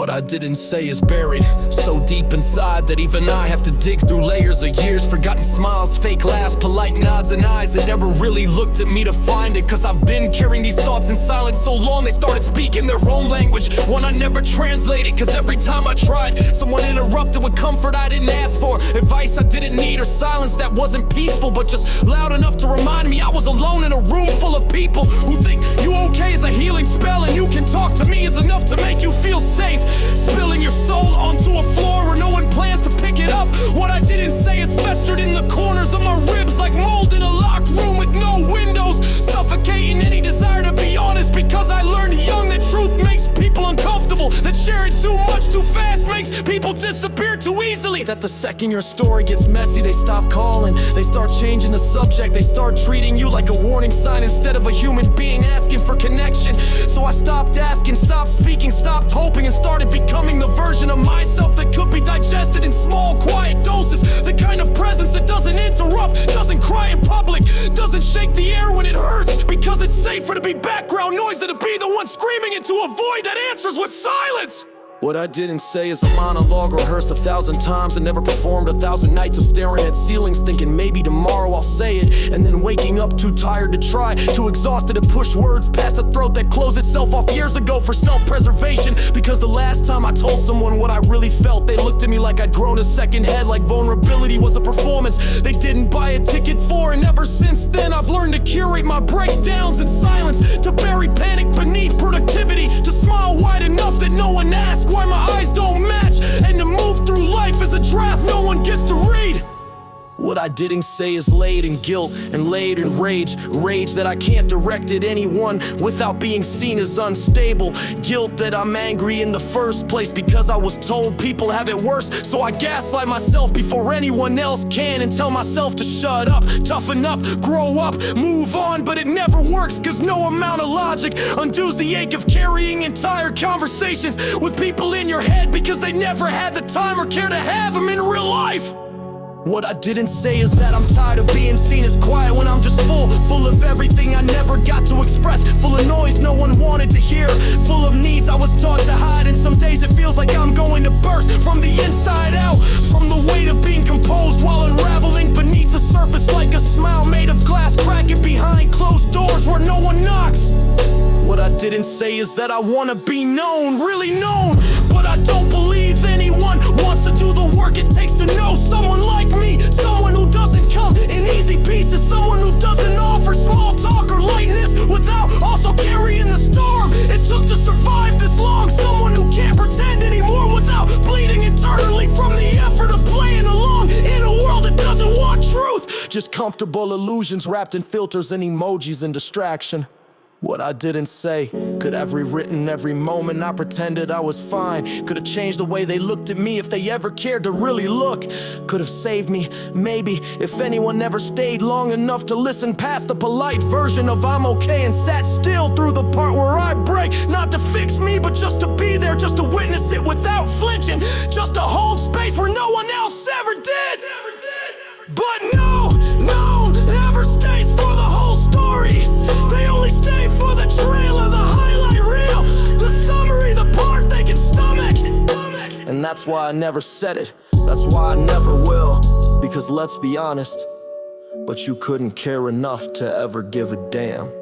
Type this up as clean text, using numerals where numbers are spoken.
What I didn't say is buried so deep inside that even I have to dig through layers of years. Forgotten smiles, fake laughs, polite nods and eyes that never really looked at me to find it. Cause I've been carrying these thoughts in silence so long they started speaking their own language, one I never translated. Cause every time I tried, someone interrupted with comfort I didn't ask for, advice I didn't need, or silence that wasn't peaceful but just loud enough to remind me I was alone in a room full of people who think you okay is a healing spell and you can talk to me is enough to make you feel safe. Spilling your soul onto a floor where no one plans to pick it up. What I didn't say is festered in the corners of my ribs like mold in a locked room with no windows, suffocating any desire to be honest. Because I learned young that truth makes people uncomfortable, that sharing too much too fast makes people disappear too easily, that the second your story gets messy they stop calling, they start changing the subject, they start treating you like a warning sign instead of a human being asking for connection. So I stopped asking, stopped speaking, stopped hoping, and started becoming the version of myself that could be digested in small, quiet doses. The kind of presence that doesn't interrupt, doesn't cry in public, doesn't shake the air when it hurts, because it's safer to be background noise than to be the one screaming into a void that answers with silence. What I didn't say is a monologue rehearsed 1,000 times and never performed 1,000 nights of staring at ceilings thinking maybe tomorrow I'll say it, and then waking up too tired to try, too exhausted to push words past a throat that closed itself off years ago for self-preservation. Because the last time I told someone what I really felt, they looked at me like I'd grown a second head, like vulnerability was a performance they didn't buy a ticket for. And ever since then I've learned to curate my breakdowns in silence, to bury panic beneath productivity, to smile wide enough that no one asks why my eyes don't match, and to move through life as a draft no one gets to read. What I didn't say is laid in guilt and laid in rage, rage that I can't direct at anyone without being seen as unstable, guilt that I'm angry in the first place because I was told people have it worse. So I gaslight myself before anyone else can and tell myself to shut up, toughen up, grow up, move on. But it never works cause no amount of logic undoes the ache of carrying entire conversations with people in your head because they never had the time or care to have them in real life. What I didn't say is that I'm tired of being seen as quiet when I'm just full of everything I never got to express, full of noise no one wanted to hear, full of needs I was taught to hide. And some days it feels like I'm going to burst from the inside out, from the weight of being composed while unraveling beneath the surface like a smile made of glass cracking behind closed doors where no one knocks. What I didn't say is that I wanna be known, really known, but I don't believe anyone wants to do the work it takes to know someone like me, someone who doesn't come in easy pieces, someone who doesn't offer small talk or lightness without also carrying the storm it took to survive this long, someone who can't pretend anymore without bleeding internally from the effort of playing along in a world that doesn't want truth, just comfortable illusions wrapped in filters and emojis and distraction. What I didn't say could have rewritten every moment I pretended I was fine, could have changed the way they looked at me if they ever cared to really look, could have saved me, maybe, if anyone never stayed long enough to listen past the polite version of I'm okay and sat still through the part where I break, not to fix me but just to be there, just to witness it without flinching, just to hold space where no one else ever did. But no never stays for the whole story. They only stay for the trailer, the highlight reel, the summary, the part they can stomach. And that's why I never said it, that's why I never will. Because let's be honest, but you couldn't care enough to ever give a damn.